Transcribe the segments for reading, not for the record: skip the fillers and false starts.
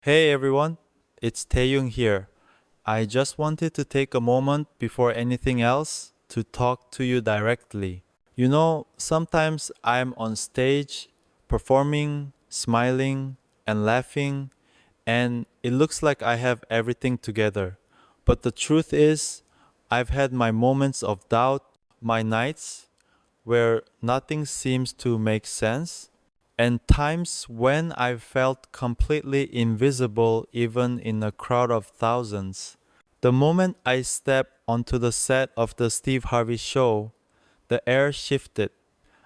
Hey everyone, it's Taehyung here. I just wanted to take a moment before anything else to talk to you directly. Sometimes I'm on stage performing, smiling, and laughing, and it looks like I have everything together. But the truth is, I've had my moments of doubt, my nights where nothing seems to make sense, and times when I felt completely invisible even in a crowd of thousands. The moment I stepped onto the set of the Steve Harvey show, the air shifted.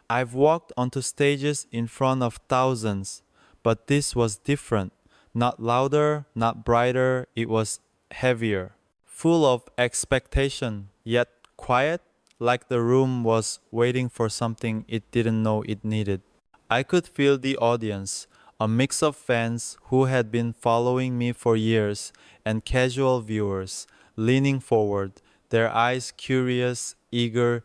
I've walked onto stages in front of thousands, but this was different. Not louder, not brighter, it was heavier, full of expectation, yet quiet, like the room was waiting for something it didn't know it needed. I could feel the audience, a mix of fans who had been following me for years and casual viewers, leaning forward, their eyes curious, eager.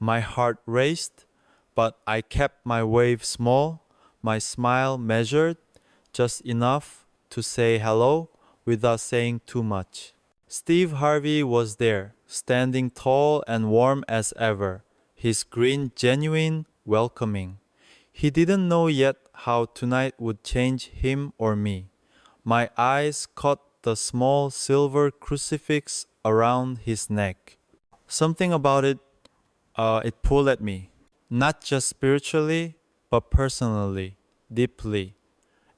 My heart raced, but I kept my wave small, my smile measured, just enough to say hello without saying too much. Steve Harvey was there, standing tall and warm as ever, his grin genuine, welcoming. He didn't know yet how tonight would change him or me. My eyes caught the small silver crucifix around his neck. Something about it pulled at me, not just spiritually, but personally, deeply.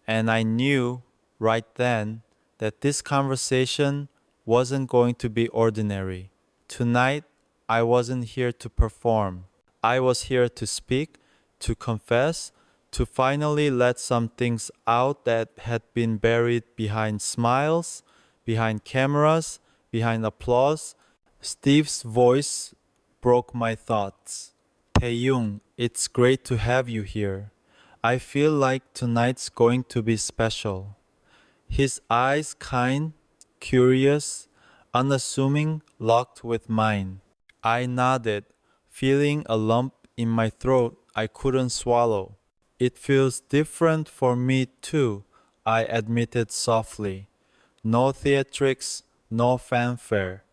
And I knew right then that this conversation wasn't going to be ordinary. Tonight, I wasn't here to perform. I was here to speak, to confess, to finally let some things out that had been buried behind smiles, behind cameras, behind applause. Steve's voice broke my thoughts. Taehyung, it's great to have you here. I feel like tonight's going to be special. His eyes kind, curious, unassuming, locked with mine. I nodded, feeling a lump in my throat I couldn't swallow. It feels different for me too, I admitted softly. No theatrics, no fanfare.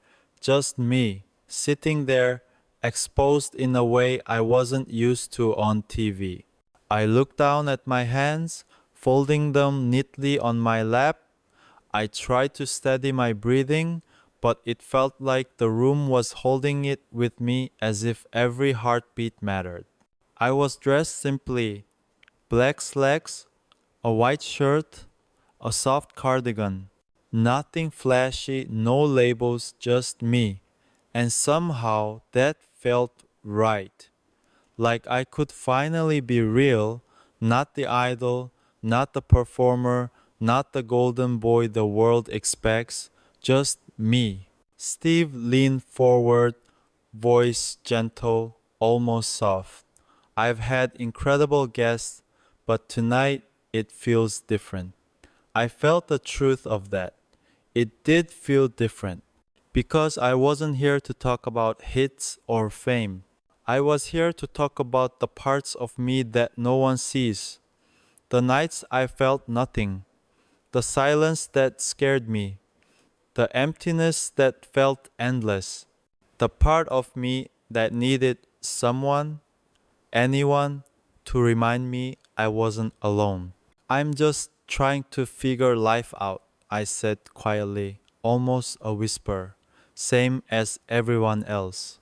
Just me, sitting there, exposed in a way I wasn't used to on TV. I looked down at my hands, folding them neatly on my lap. I tried to steady my breathing, but it felt like the room was holding it with me as if every heartbeat mattered. I was dressed simply: black slacks, a white shirt, a soft cardigan. Nothing flashy, no labels, just me. And somehow that felt right. Like I could finally be real, not the idol, not the performer, not the golden boy the world expects, just me. Steve leaned forward, voice gentle, almost soft. I've had incredible guests, but tonight it feels different. I felt the truth of that. It did feel different. Because I wasn't here to talk about hits or fame. I was here to talk about the parts of me that no one sees. The nights I felt nothing. The silence that scared me. The emptiness that felt endless. The part of me that needed someone, anyone, to remind me I wasn't alone. I'm just trying to figure life out, I said quietly, almost a whisper, same as everyone else.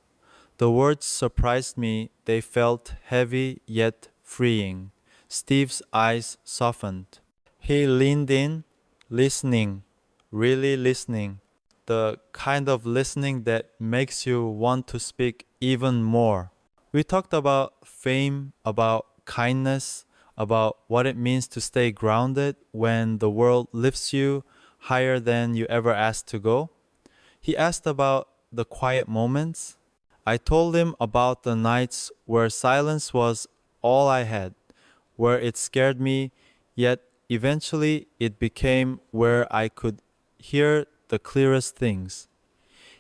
The words surprised me, they felt heavy yet freeing. Steve's eyes softened. He leaned in, listening, really listening. The kind of listening that makes you want to speak even more. We talked about fame, about kindness, about what it means to stay grounded when the world lifts you higher than you ever asked to go. He asked about the quiet moments. I told him about the nights where silence was all I had, where it scared me, yet eventually it became where I could hear the clearest things.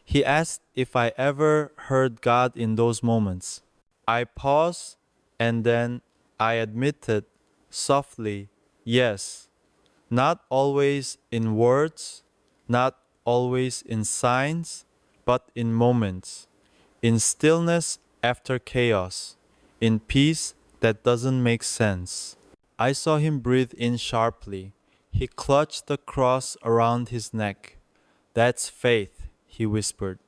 He asked if I ever heard God in those moments. I paused and then I admitted softly, yes. Not always in words, not always in signs, but in moments, in stillness after chaos, in peace that doesn't make sense. I saw him breathe in sharply. He clutched the cross around his neck. That's faith, he whispered.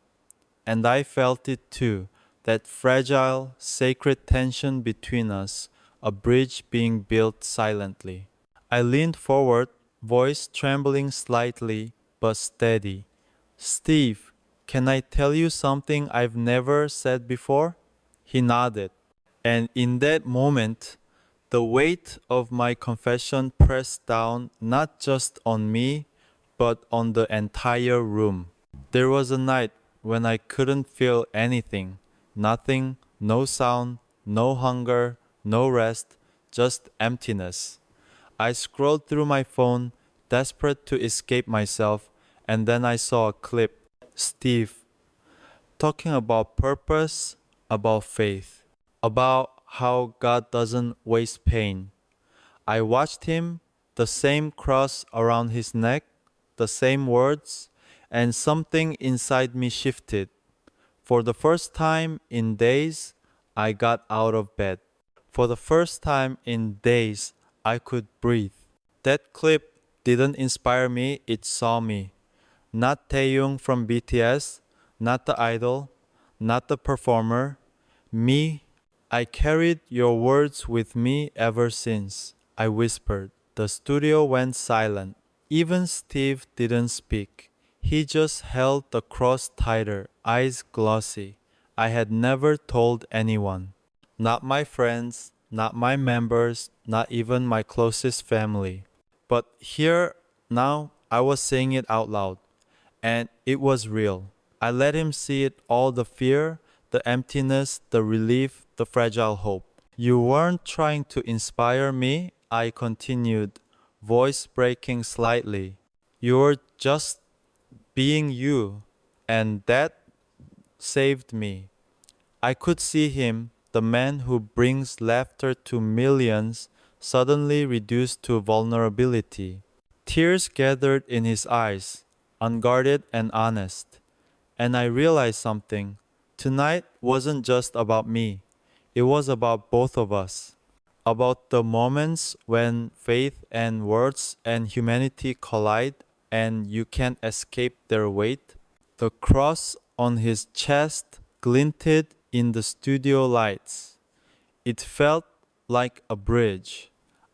And I felt it too, that fragile, sacred tension between us, a bridge being built silently. I leaned forward, voice trembling slightly but steady. Steve, can I tell you something I've never said before? He nodded. And in that moment, the weight of my confession pressed down not just on me, but on the entire room. There was a night when I couldn't feel anything. Nothing, no sound, no hunger, no rest, just emptiness. I scrolled through my phone, desperate to escape myself, and then I saw a clip. Steve, talking about purpose, about faith, about how God doesn't waste pain. I watched him, the same cross around his neck, the same words, and something inside me shifted. For the first time in days, I got out of bed. For the first time in days, I could breathe. That clip didn't inspire me, it saw me. Not Taehyung from BTS, not the idol, not the performer, me. I carried your words with me ever since, I whispered. The studio went silent. Even Steve didn't speak. He just held the cross tighter, eyes glossy. I had never told anyone. Not my friends, not my members, not even my closest family. But here, now, I was saying it out loud. And it was real. I let him see it all, the fear, the emptiness, the relief, the fragile hope. You weren't trying to inspire me, I continued, voice breaking slightly. You were just being you, and that saved me. I could see him, the man who brings laughter to millions, suddenly reduced to vulnerability. Tears gathered in his eyes, unguarded and honest. And I realized something. Tonight wasn't just about me. It was about both of us. About the moments when faith and words and humanity collide and you can't escape their weight. The cross on his chest glinted in the studio lights. It felt like a bridge.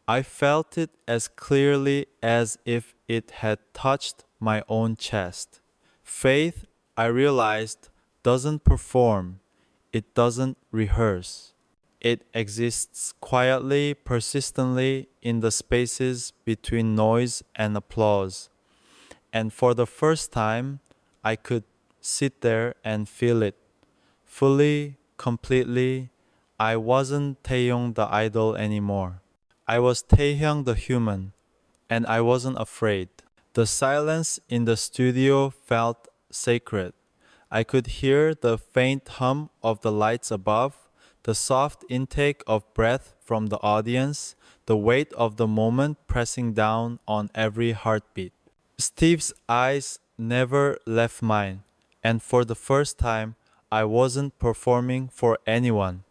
I felt it as clearly as if it had touched my own chest. Faith, I realized, doesn't perform. It doesn't rehearse. It exists quietly, persistently in the spaces between noise and applause. And for the first time, I could sit there and feel it. Fully, completely, I wasn't Taehyung the idol anymore. I was Taehyung the human, and I wasn't afraid. The silence in the studio felt sacred. I could hear the faint hum of the lights above, the soft intake of breath from the audience, the weight of the moment pressing down on every heartbeat. Steve's eyes never left mine, and for the first time, I wasn't performing for anyone.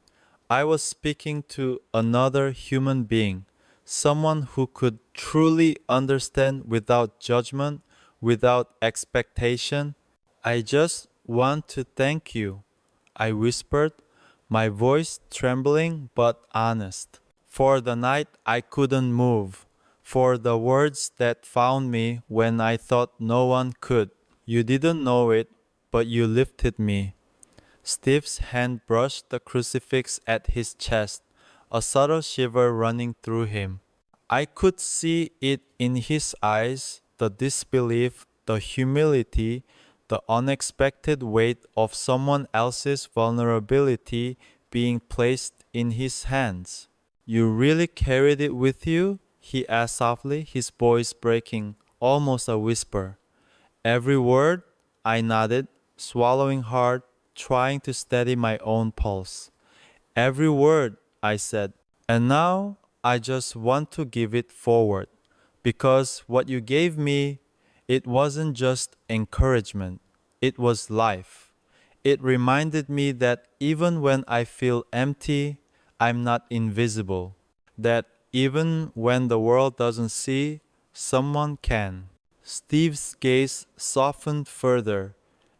I was speaking to another human being, someone who could truly understand without judgment, without expectation. I just want to thank you, I whispered, my voice trembling but honest. For the night I couldn't move, for the words that found me when I thought no one could. You didn't know it, but you lifted me. Steve's hand brushed the crucifix at his chest, a subtle shiver running through him. I could see it in his eyes, the disbelief, the humility, the unexpected weight of someone else's vulnerability being placed in his hands. You really carried it with you? He asked softly, his voice breaking, almost a whisper. Every word? I nodded, swallowing hard, trying to steady my own pulse. Every word, I said. And now I just want to give it forward. Because what you gave me, it wasn't just encouragement, it was life. It reminded me that even when I feel empty, I'm not invisible. That even when the world doesn't see, someone can. Steve's gaze softened further,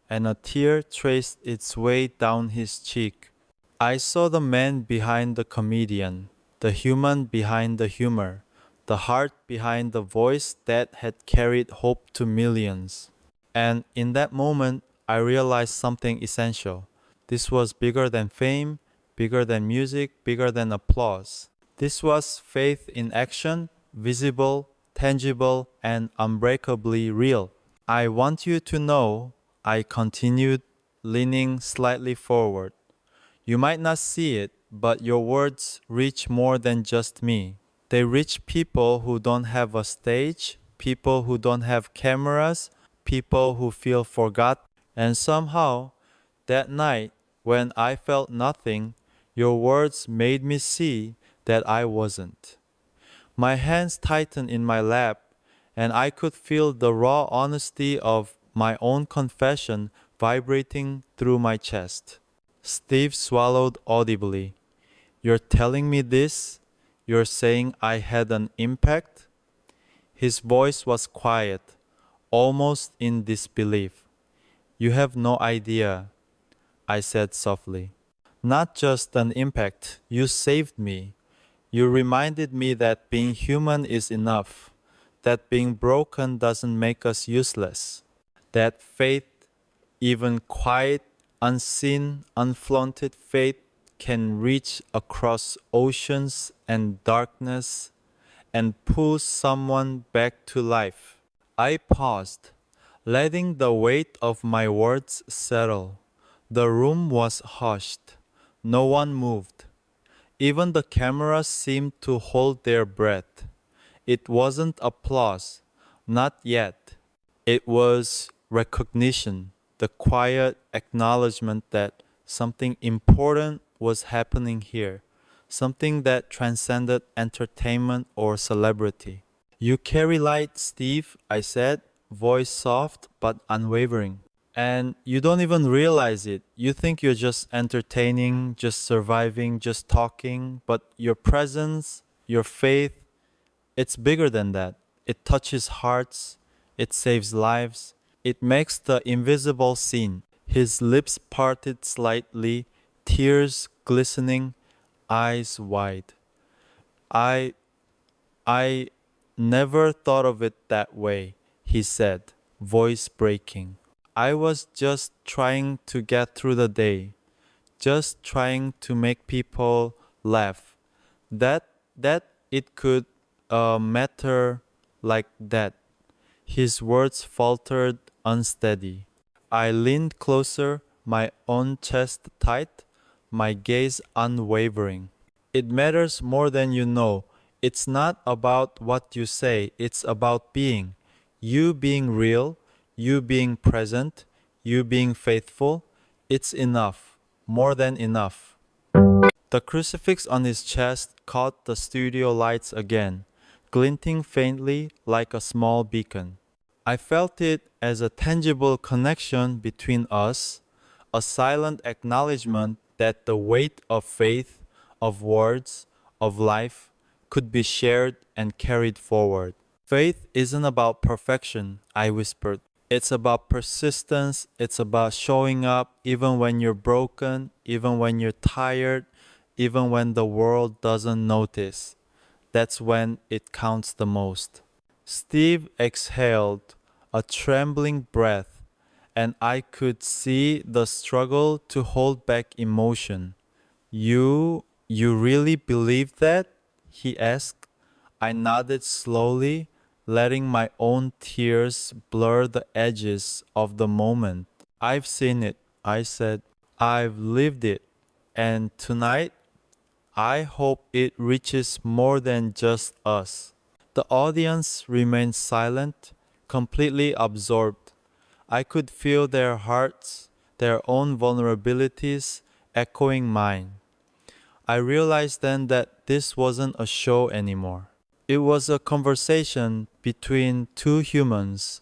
and a tear traced its way down his cheek. I saw the man behind the comedian, the human behind the humor, the heart behind the voice that had carried hope to millions. And in that moment, I realized something essential. This was bigger than fame, bigger than music, bigger than applause. This was faith in action, visible, tangible, and unbreakably real. I want you to know, I continued, leaning slightly forward. You might not see it, but your words reach more than just me. They reach people who don't have a stage, people who don't have cameras, people who feel forgotten. And somehow, that night, when I felt nothing, your words made me see that I wasn't. My hands tightened in my lap, and I could feel the raw honesty of my own confession vibrating through my chest. Steve swallowed audibly. You're telling me this? You're saying I had an impact? His voice was quiet, almost in disbelief. You have no idea, I said softly. Not just an impact, you saved me. You reminded me that being human is enough, that being broken doesn't make us useless, that faith, even quiet, unseen, unflaunted faith, can reach across oceans and darkness and pull someone back to life. I paused, letting the weight of my words settle. The room was hushed. No one moved. Even the cameras seemed to hold their breath. It wasn't applause, not yet. It was recognition, the quiet acknowledgement that something important was happening here, something that transcended entertainment or celebrity. You carry light, Steve, I said, voice soft but unwavering. And you don't even realize it. You think you're just entertaining, just surviving, just talking, but your presence, your faith, it's bigger than that. It touches hearts, it saves lives, it makes the invisible seen. His lips parted slightly, tears glistening, eyes wide. I I never thought of it that way, he said, voice breaking. I was just trying to get through the day, just trying to make people laugh. That it could matter like that. His words faltered unsteady. I leaned closer, my own chest tight, my gaze unwavering. It matters more than you know. It's not about what you say, it's about being. You being real, you being present, you being faithful. It's enough, more than enough. The crucifix on his chest caught the studio lights again, glinting faintly like a small beacon. I felt it as a tangible connection between us, a silent acknowledgement that the weight of faith, of words, of life could be shared and carried forward. Faith isn't about perfection, I whispered. It's about persistence, it's about showing up even when you're broken, even when you're tired, even when the world doesn't notice. That's when it counts the most. Steve exhaled a trembling breath, and I could see the struggle to hold back emotion. You really believe that? He asked. I nodded slowly, letting my own tears blur the edges of the moment. I've seen it, I said. I've lived it. And tonight, I hope it reaches more than just us. The audience remained silent, completely absorbed. I could feel their hearts, their own vulnerabilities echoing mine. I realized then that this wasn't a show anymore. It was a conversation between two humans,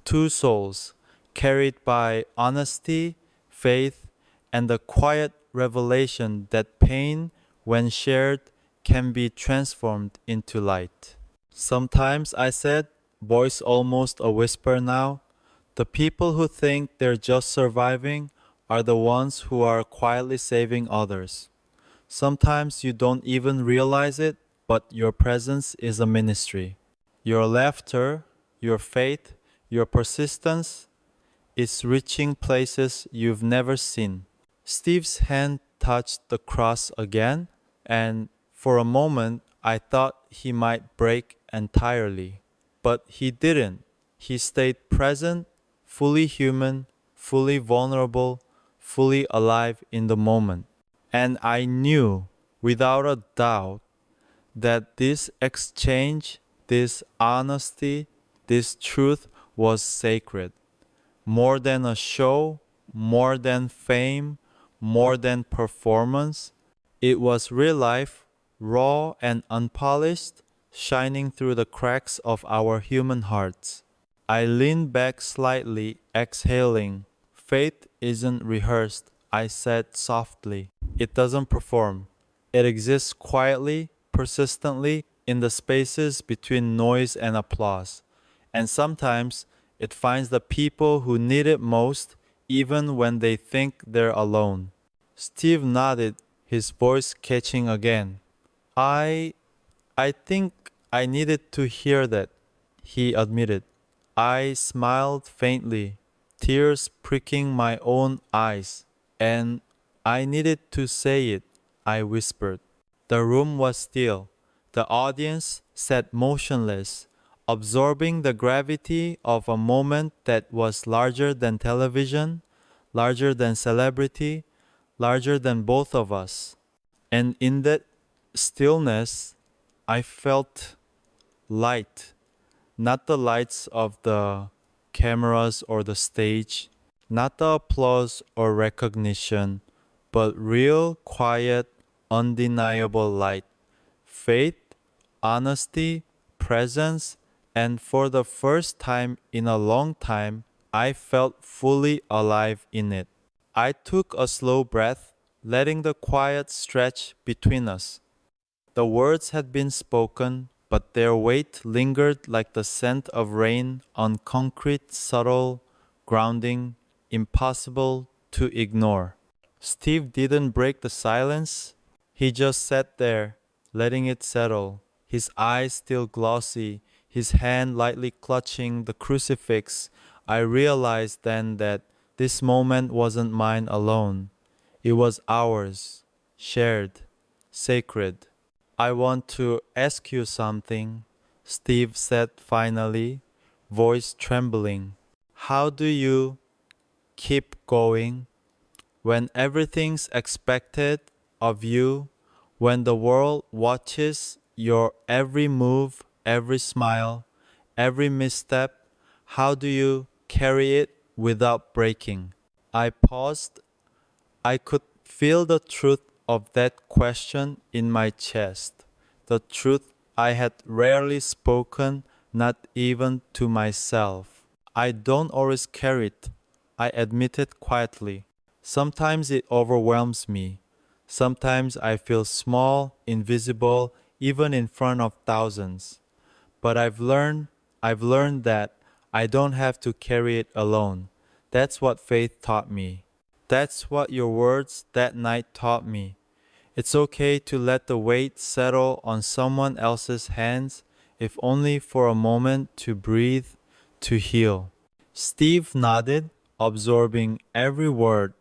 two souls, carried by honesty, faith, and the quiet revelation that pain, when shared, can be transformed into light. Sometimes I said, voice almost a whisper now, the people who think they're just surviving are the ones who are quietly saving others. Sometimes you don't even realize it, but your presence is a ministry. Your laughter, your faith, your persistence is reaching places you've never seen. Steve's hand touched the cross again, and for a moment I thought he might break entirely. But he didn't. He stayed present, fully human, fully vulnerable, fully alive in the moment. And I knew, without a doubt, that this exchange, this honesty, this truth was sacred. More than a show, more than fame, more than performance. It was real life, raw and unpolished, shining through the cracks of our human hearts. I leaned back slightly, exhaling. Faith isn't rehearsed, I said softly. It doesn't perform. It exists quietly, persistently, in the spaces between noise and applause. And sometimes it finds the people who need it most, even when they think they're alone. Steve nodded, his voice catching again. I I think I needed to hear that, he admitted. I smiled faintly, tears pricking my own eyes. And I needed to say it, I whispered. The room was still. The audience sat motionless, absorbing the gravity of a moment that was larger than television, larger than celebrity, larger than both of us. And in that stillness, I felt light, not the lights of the cameras or the stage, not the applause or recognition, but real, quiet, undeniable light. Faith, honesty, presence, and for the first time in a long time, I felt fully alive in it. I took a slow breath, letting the quiet stretch between us. The words had been spoken, but their weight lingered like the scent of rain on concrete, subtle, grounding, impossible to ignore. Steve didn't break the silence. He just sat there, letting it settle, his eyes still glossy, his hand lightly clutching the crucifix. I realized then that this moment wasn't mine alone. It was ours, shared, sacred. I want to ask you something, Steve said finally, voice trembling. How do you keep going when everything's expected of you, when the world watches your every move, every smile, every misstep? How do you carry it without breaking? I paused. I could feel the truth of that question in my chest, the truth I had rarely spoken, not even to myself. I don't always carry it, I admitted quietly. Sometimes it overwhelms me. Sometimes I feel small, invisible, even in front of thousands. But I've learned that I don't have to carry it alone. That's what faith taught me. That's what your words that night taught me. It's okay to let the weight settle on someone else's hands, if only for a moment to breathe, to heal. Steve nodded, absorbing every word.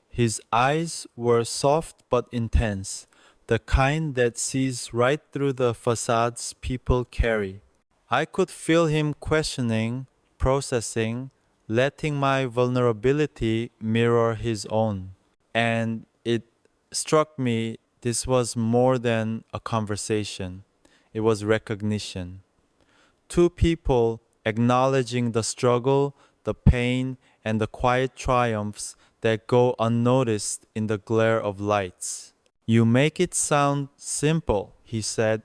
His eyes were soft but intense, the kind that sees right through the facades people carry. I could feel him questioning, processing, letting my vulnerability mirror his own. And it struck me this was more than a conversation, it was recognition. Two people acknowledging the struggle, the pain, and the quiet triumphs that go unnoticed in the glare of lights. You make it sound simple, he said,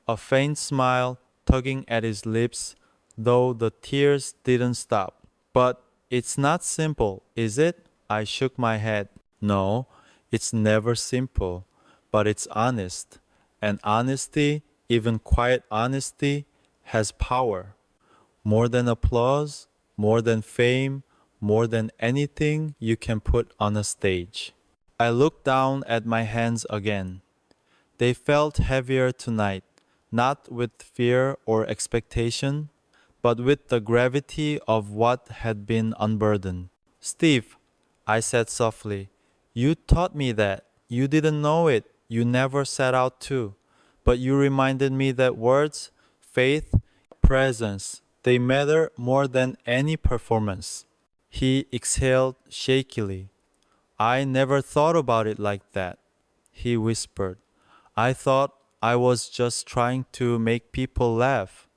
a faint smile tugging at his lips, though the tears didn't stop. But it's not simple, is it? I shook my head. No, it's never simple, but it's honest. And honesty, even quiet honesty, has power. More than applause, more than fame, more than anything you can put on a stage. I looked down at my hands again. They felt heavier tonight, not with fear or expectation, but with the gravity of what had been unburdened. Steve, I said softly, you taught me that. You didn't know it. You never set out to. But you reminded me that words, faith, presence, they matter more than any performance. He exhaled shakily. I never thought about it like that, he whispered. I thought I was just trying to make people laugh.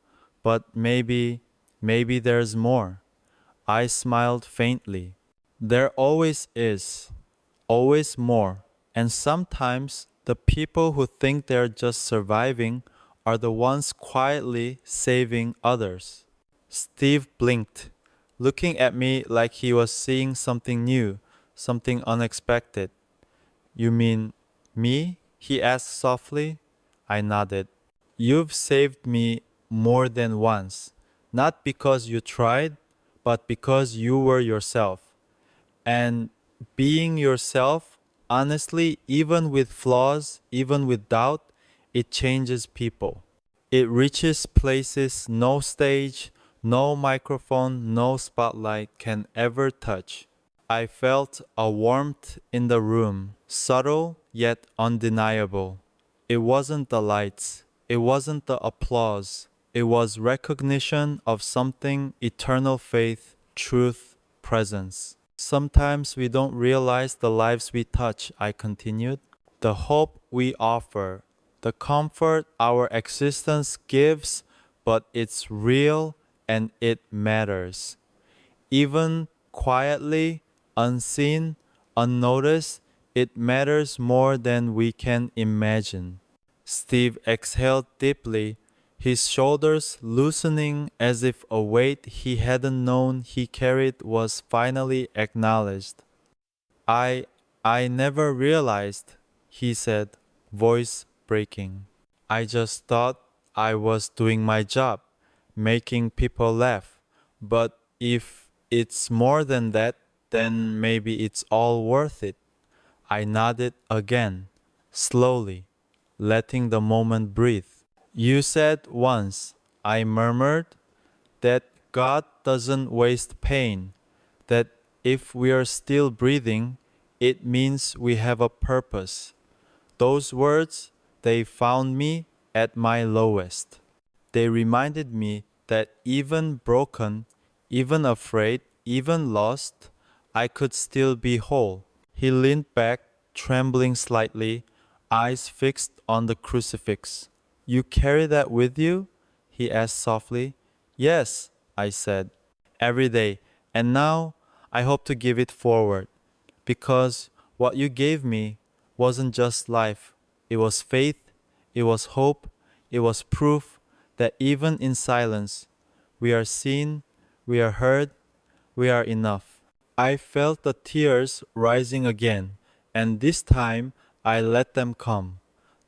But maybe there's more. I smiled faintly. There always is, always more. And sometimes the people who think they're just surviving are the ones quietly saving others. Steve blinked, looking at me like he was seeing something new, something unexpected. You mean me? He asked softly. I nodded. You've saved me more than once, not because you tried, but because you were yourself. And being yourself, honestly, even with flaws, even with doubt, it changes people. It reaches places no stage, no microphone, no spotlight can ever touch. I felt a warmth in the room, subtle yet undeniable. It wasn't the lights, it wasn't the applause, it was recognition of something eternal faith, truth, presence. Sometimes we don't realize the lives we touch, I continued. The hope we offer, the comfort our existence gives, but it's real and it matters. Even quietly, unseen, unnoticed, it matters more than we can imagine. Steve exhaled deeply, his shoulders loosening as if a weight he hadn't known he carried was finally acknowledged. I I never realized, he said, voice breaking. I just thought I was doing my job, making people laugh. But if it's more than that, then maybe it's all worth it. I nodded again, slowly, letting the moment breathe. You said once, I murmured, that God doesn't waste pain, that if we are still breathing, it means we have a purpose. Those words, they found me at my lowest. They reminded me that even broken, even afraid, even lost, I could still be whole. He leaned back, trembling slightly, eyes fixed on the crucifix. You carry that with you? He asked softly. Yes, I said. Every day. And now I hope to give it forward. Because what you gave me wasn't just life. It was faith, it was hope, it was proof that even in silence, we are seen, we are heard, we are enough. I felt the tears rising again, and this time I let them come.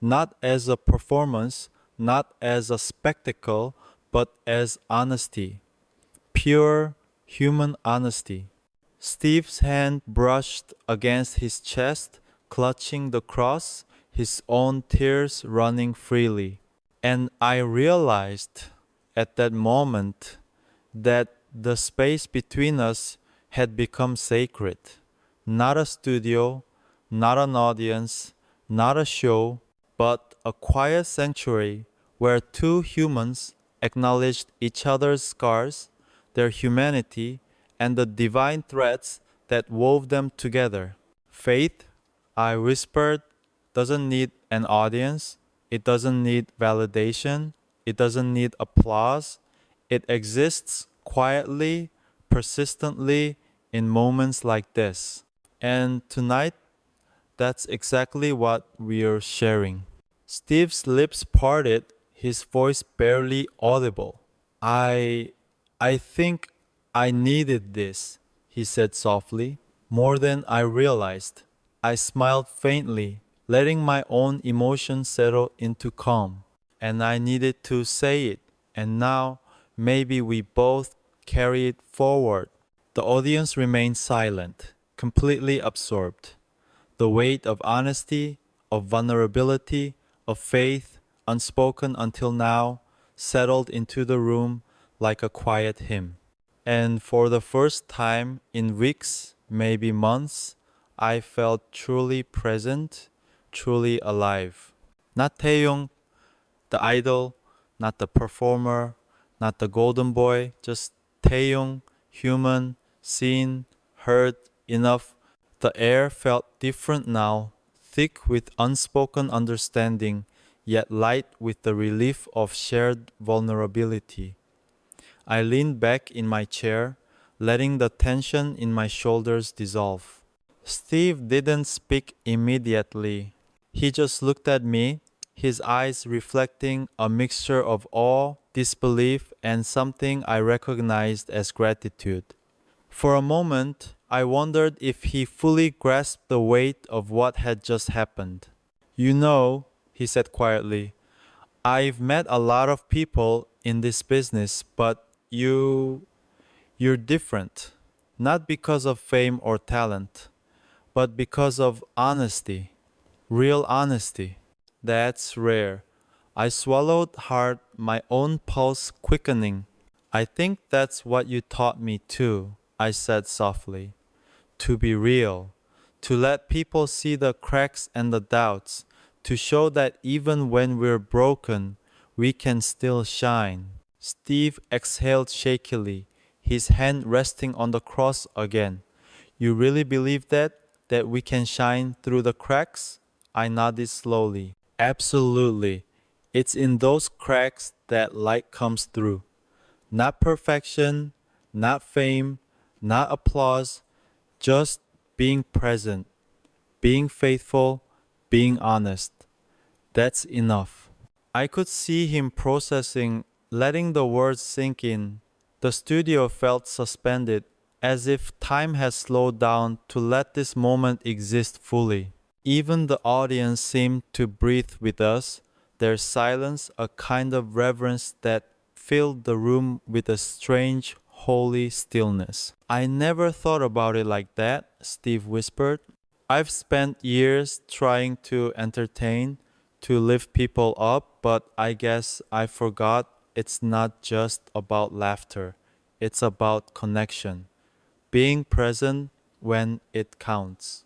Not as a performance, not as a spectacle, but as honesty. Pure human honesty. Steve's hand brushed against his chest, clutching the cross, his own tears running freely. And I realized at that moment that the space between us had become sacred. Not a studio, not an audience, not a show, but a quiet sanctuary where two humans acknowledged each other's scars, their humanity, and the divine threads that wove them together. Faith, I whispered, doesn't need an audience. It doesn't need validation. It doesn't need applause. It exists quietly, persistently in moments like this. And tonight, that's exactly what we're sharing. Steve's lips parted, his voice barely audible. I I think I needed this, he said softly, more than I realized. I smiled faintly, letting my own emotions settle into calm. And I needed to say it, and now maybe we both carry it forward. The audience remained silent, completely absorbed. The weight of honesty, of vulnerability, of faith, unspoken until now, settled into the room like a quiet hymn. And for the first time in weeks, maybe months, I felt truly present, truly alive. Not Taehyung, the idol, not the performer, not the golden boy, just Taehyung, human, seen, heard enough. The air felt different now, thick with unspoken understanding, yet light with the relief of shared vulnerability. I leaned back in my chair, letting the tension in my shoulders dissolve. Steve didn't speak immediately. He just looked at me, his eyes reflecting a mixture of awe, disbelief, and something I recognized as gratitude. For a moment, I wondered if he fully grasped the weight of what had just happened. You know, he said quietly, I've met a lot of people in this business, but you're different. Not because of fame or talent, but because of honesty. Real honesty. That's rare. I swallowed hard, my own pulse quickening. I think that's what you taught me too, I said softly. To be real. To let people see the cracks and the doubts. To show that even when we're broken, we can still shine. Steve exhaled shakily, his hand resting on the cross again. You really believe that? That we can shine through the cracks? I nodded slowly. Absolutely. It's in those cracks that light comes through. Not perfection, not fame, not applause, just being present, being faithful, being honest. That's enough. I could see him processing, letting the words sink in. The studio felt suspended, as if time had slowed down to let this moment exist fully. Even the audience seemed to breathe with us, their silence a kind of reverence that filled the room with a strange, holy stillness. I never thought about it like that, Steve whispered. I've spent years trying to entertain, to lift people up, but I guess I forgot it's not just about laughter. It's about connection, being present when it counts.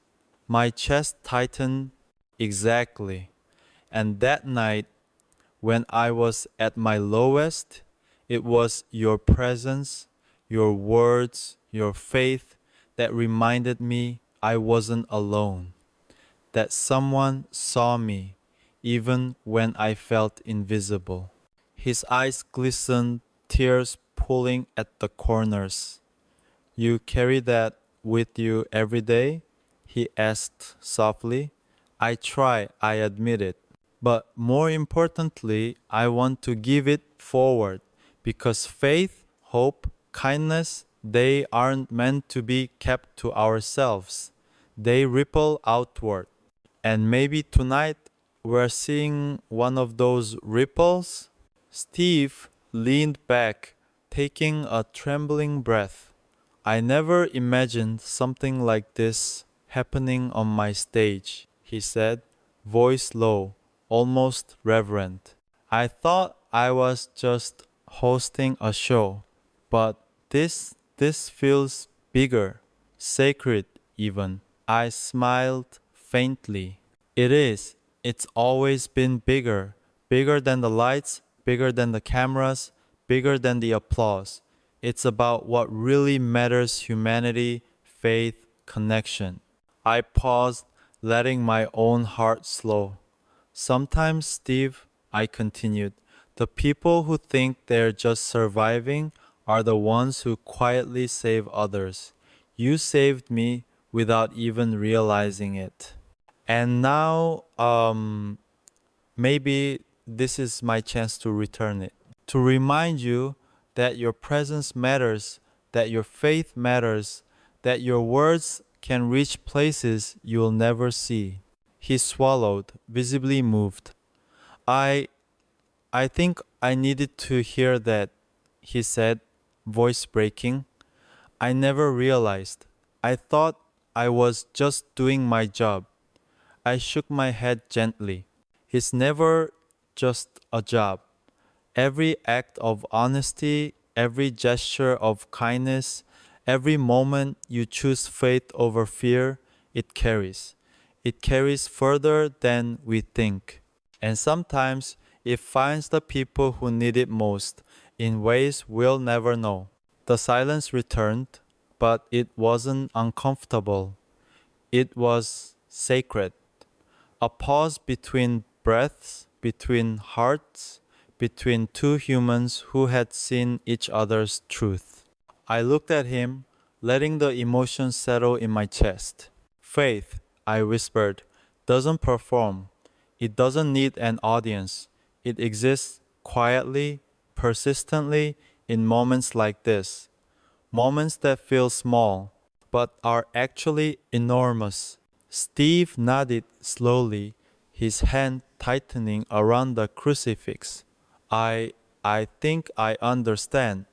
My chest tightened exactly. And that night, when I was at my lowest, it was your presence, your words, your faith that reminded me I wasn't alone, that someone saw me even when I felt invisible. His eyes glistened, tears pulling at the corners. You carry that with you every day? He asked softly. I try, I admit it. But more importantly, I want to give it forward because faith, hope, kindness, they aren't meant to be kept to ourselves. They ripple outward. And maybe tonight we're seeing one of those ripples. Steve leaned back, taking a trembling breath. I never imagined something like this happening on my stage, he said, voice low, almost reverent. I thought I was just hosting a show, but this feels bigger, sacred even. I smiled faintly. It is. It's always been bigger. Bigger than the lights, bigger than the cameras, bigger than the applause. It's about what really matters: humanity, faith, connection. I paused, letting my own heart slow. Sometimes, Steve, I continued, the people who think they're just surviving are the ones who quietly save others. You saved me without even realizing it. And now, maybe this is my chance to return it. To remind you that your presence matters, that your faith matters, that your words can reach places you'll never see. He swallowed, visibly moved. I I think I needed to hear that, he said, voice breaking. I never realized. I thought I was just doing my job. I shook my head gently. It's never just a job. Every act of honesty, every gesture of kindness, every moment you choose faith over fear, it carries. It carries further than we think. And sometimes it finds the people who need it most in ways we'll never know. The silence returned, but it wasn't uncomfortable. It was sacred. A pause between breaths, between hearts, between two humans who had seen each other's truth. I looked at him, letting the emotion settle in my chest. Faith, I whispered, doesn't perform. It doesn't need an audience. It exists quietly, persistently, in moments like this. Moments that feel small, but are actually enormous. Steve nodded slowly, his hand tightening around the crucifix. I I think I understand,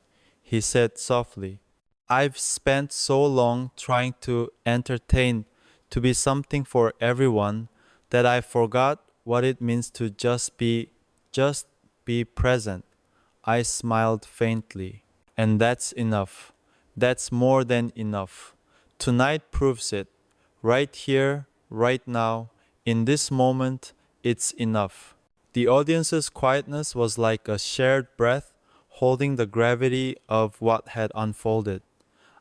he said softly. I've spent so long trying to entertain, to be something for everyone, that I forgot what it means to just be present. I smiled faintly. And that's enough. That's more than enough. Tonight proves it. Right here, right now, in this moment, it's enough. The audience's quietness was like a shared breath holding the gravity of what had unfolded.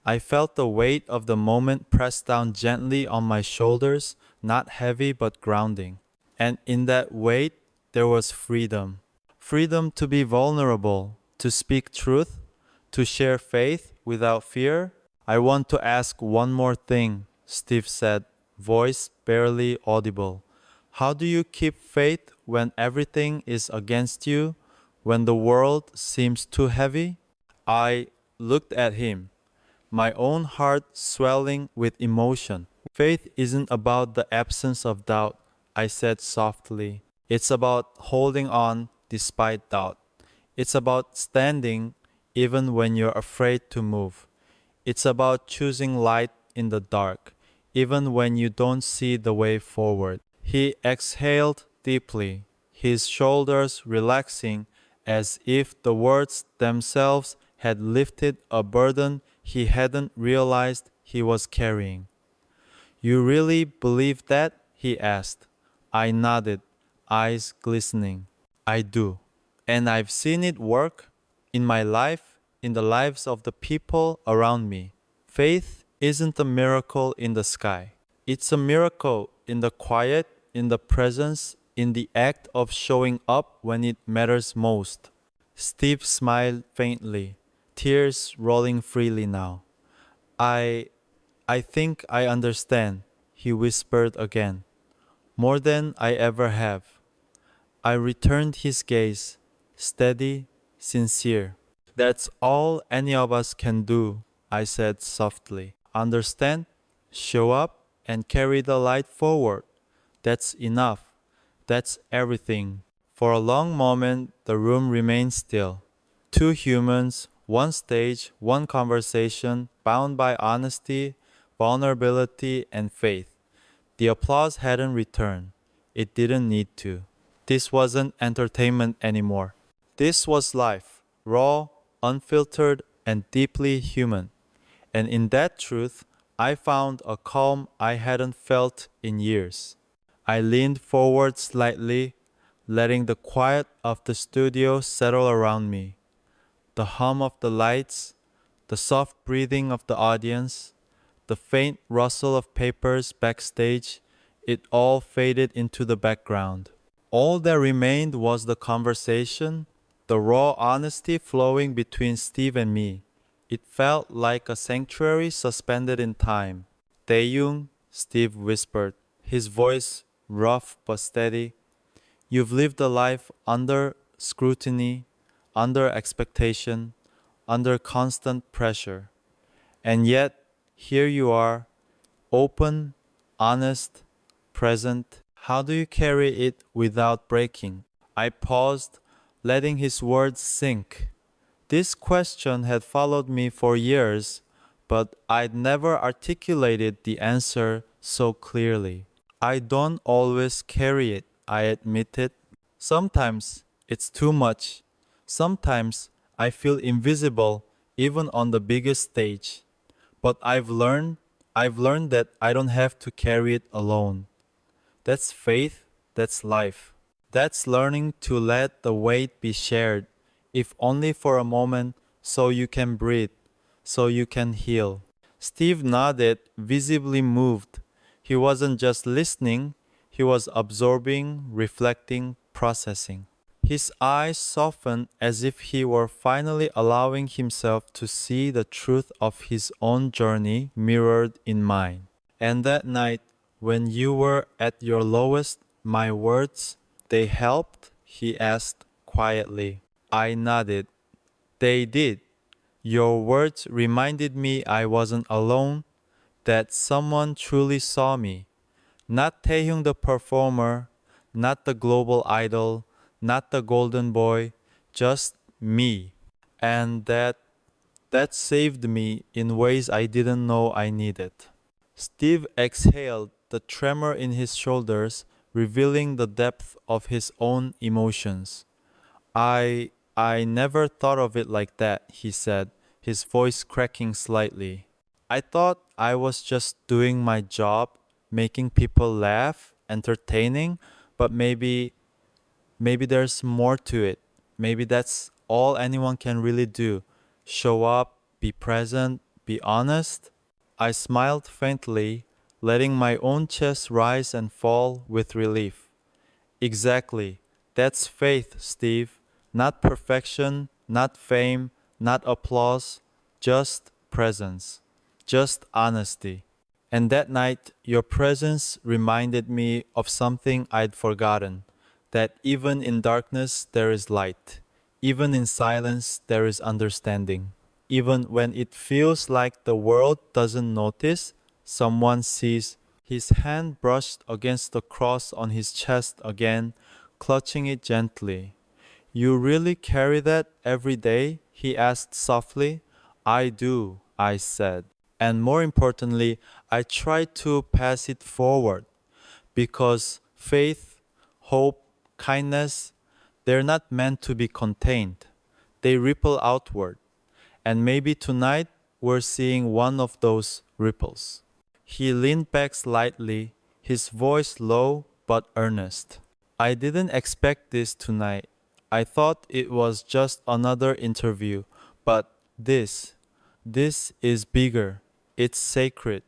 I felt the weight of the moment pressed down gently on my shoulders, not heavy but grounding. And in that weight, there was freedom. Freedom to be vulnerable, to speak truth, to share faith without fear. I want to ask one more thing, Steve said, voice barely audible. How do you keep faith when everything is against you, when the world seems too heavy? I looked at him, my own heart swelling with emotion. Faith isn't about the absence of doubt, I said softly. It's about holding on despite doubt. It's about standing even when you're afraid to move. It's about choosing light in the dark, even when you don't see the way forward. He exhaled deeply, his shoulders relaxing as if the words themselves had lifted a burden he hadn't realized he was carrying. You really believe that? He asked. I nodded, eyes glistening. I do. And I've seen it work in my life, in the lives of the people around me. Faith isn't a miracle in the sky. It's a miracle in the quiet, in the presence, in the act of showing up when it matters most. Steve smiled faintly, tears rolling freely now. I I think I understand, he whispered again, more than I ever have. I returned his gaze, steady, sincere. That's all any of us can do, I said softly. Understand? Show up and carry the light forward. That's enough. That's everything. For a long moment, the room remained still. Two humans, one stage, one conversation, bound by honesty, vulnerability, and faith. The applause hadn't returned. It didn't need to. This wasn't entertainment anymore. This was life, raw, unfiltered, and deeply human. And in that truth, I found a calm I hadn't felt in years. I leaned forward slightly, letting the quiet of the studio settle around me. The hum of the lights, the soft breathing of the audience, the faint rustle of papers backstage, it all faded into the background. All that remained was the conversation, the raw honesty flowing between Steve and me. It felt like a sanctuary suspended in time. Taehyung, Steve whispered, his voice rough but steady. You've lived a life under scrutiny, under expectation, under constant pressure. And yet, here you are, open, honest, present. How do you carry it without breaking? I paused, letting his words sink. This question had followed me for years, but I'd never articulated the answer so clearly. I don't always carry it, I admitted. Sometimes it's too much. Sometimes I feel invisible even on the biggest stage. But I've learned that I don't have to carry it alone. That's faith, that's life. That's learning to let the weight be shared, if only for a moment, so you can breathe, so you can heal. Steve nodded, visibly moved. He wasn't just listening, he was absorbing, reflecting, processing. His eyes softened as if he were finally allowing himself to see the truth of his own journey mirrored in mine. And that night, when you were at your lowest, my words, they helped? He asked quietly. I nodded. They did. Your words reminded me I wasn't alone, that someone truly saw me. Not Taehyung the performer, not the global idol, not the golden boy, just me. And that saved me in ways I didn't know I needed. Steve exhaled, the tremor in his shoulders revealing the depth of his own emotions. I never thought of it like that, he said, his voice cracking slightly. I thought I was just doing my job, making people laugh, entertaining, but maybe there's more to it. Maybe that's all anyone can really do. Show up, be present, be honest. I smiled faintly, letting my own chest rise and fall with relief. Exactly. That's faith, Steve. Not perfection, not fame, not applause, just presence, just honesty. And that night, your presence reminded me of something I'd forgotten, that even in darkness there is light. Even in silence there is understanding. Even when it feels like the world doesn't notice, someone sees. His hand brushed against the cross on his chest again, clutching it gently. You really carry that every day? He asked softly. I do, I said. And more importantly, I try to pass it forward because faith, hope, kindness, they're not meant to be contained. They ripple outward. And maybe tonight we're seeing one of those ripples. He leaned back slightly, his voice low but earnest. I didn't expect this tonight. I thought it was just another interview, but this is bigger. It's sacred.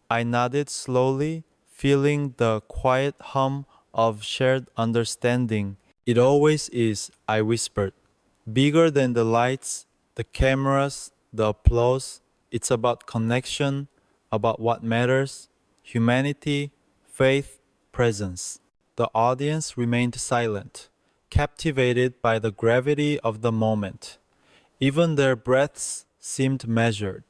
I nodded slowly, feeling the quiet hum of shared understanding. It always is, I whispered. Bigger than the lights, the cameras, the applause. It's about connection, about what matters, humanity, faith, presence. The audience remained silent, captivated by the gravity of the moment. Even their breaths seemed measured,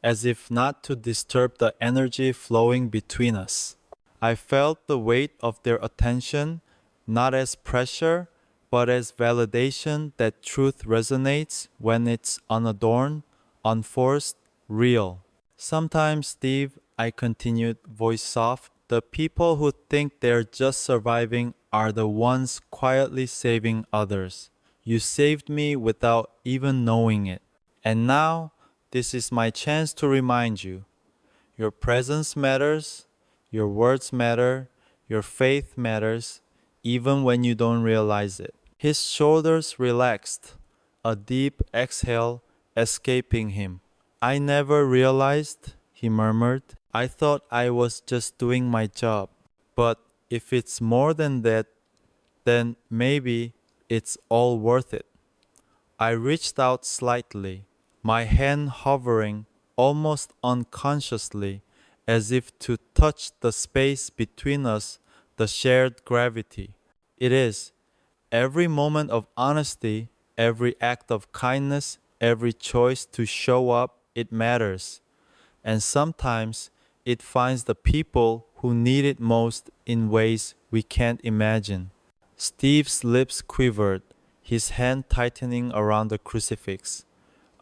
as if not to disturb the energy flowing between us. I felt the weight of their attention, not as pressure, but as validation that truth resonates when it's unadorned, unforced, real. Sometimes, Steve, I continued, voice soft, the people who think they're just surviving are the ones quietly saving others. You saved me without even knowing it. And now, this is my chance to remind you. Your presence matters, your words matter, your faith matters, even when you don't realize it. His shoulders relaxed, a deep exhale escaping him. I never realized, he murmured. I thought I was just doing my job. But if it's more than that, then maybe it's all worth it. I reached out slightly, my hand hovering almost unconsciously, as if to touch the space between us, the shared gravity. It is. Every moment of honesty, every act of kindness, every choice to show up, it matters. And sometimes it finds the people who need it most in ways we can't imagine. Steve's lips quivered, his hand tightening around the crucifix.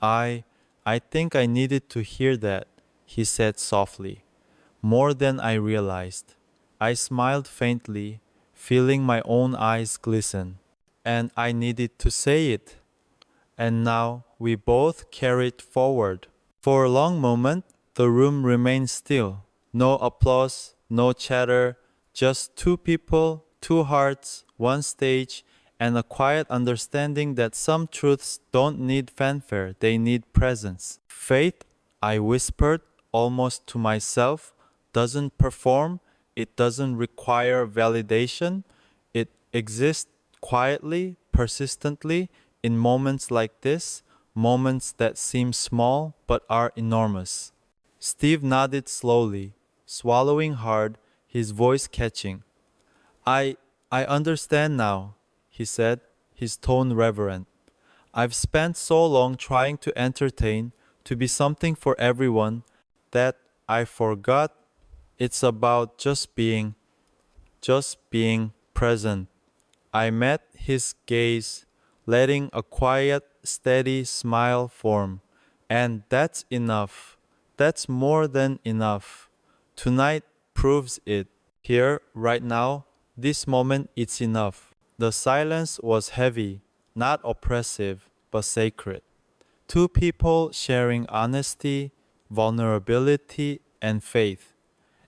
I I think I needed to hear that, he said softly. More than I realized. I smiled faintly, feeling my own eyes glisten. And I needed to say it. And now we both carried forward. For a long moment, the room remained still. No applause, no chatter, just two people, two hearts, one stage, and a quiet understanding that some truths don't need fanfare, they need presence. Faith, I whispered, almost to myself, doesn't perform, it doesn't require validation, it exists quietly, persistently, in moments like this, moments that seem small but are enormous. Steve nodded slowly, swallowing hard, his voice catching. I I understand now, he said, his tone reverent. I've spent so long trying to entertain, to be something for everyone, that I forgot it's about just being present. I met his gaze, letting a quiet, steady smile form. And that's enough. That's more than enough. Tonight proves it. Here, right now, this moment, it's enough. The silence was heavy, not oppressive, but sacred. Two people sharing honesty, vulnerability, and faith.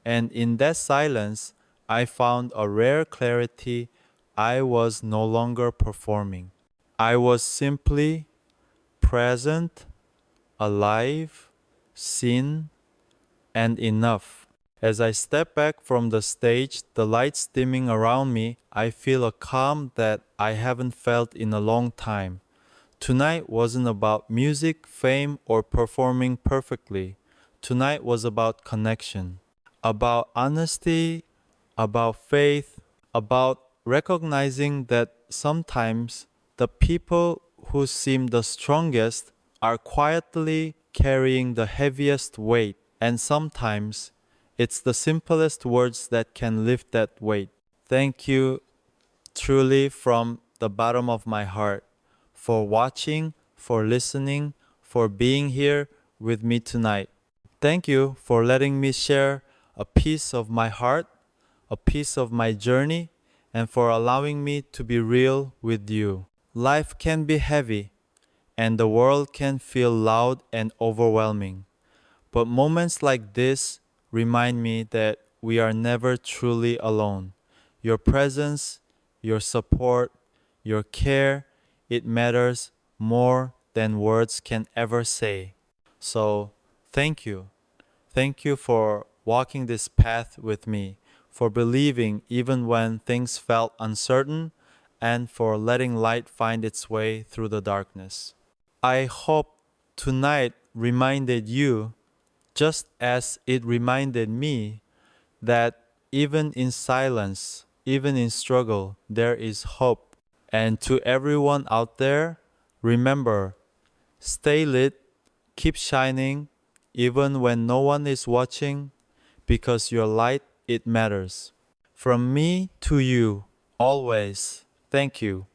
And in that silence, I found a rare clarity. I was no longer performing. I was simply present, alive, seen, and enough. As I step back from the stage, the lights dimming around me, I feel a calm that I haven't felt in a long time. Tonight wasn't about music, fame, or performing perfectly. Tonight was about connection, about honesty, about faith, about recognizing that sometimes the people who seem the strongest are quietly carrying the heaviest weight, and sometimes it's the simplest words that can lift that weight. Thank you truly from the bottom of my heart for watching, for listening, for being here with me tonight. Thank you for letting me share a piece of my heart, a piece of my journey, and for allowing me to be real with you. Life can be heavy, and the world can feel loud and overwhelming. But moments like this remind me that we are never truly alone. Your presence, your support, your care, it matters more than words can ever say. So, thank you. Thank you for walking this path with me, for believing even when things felt uncertain, and for letting light find its way through the darkness. I hope tonight reminded you, just as it reminded me, that even in silence, even in struggle, there is hope. And to everyone out there, remember, stay lit, keep shining, even when no one is watching, because your light, it matters. From me to you, always, thank you.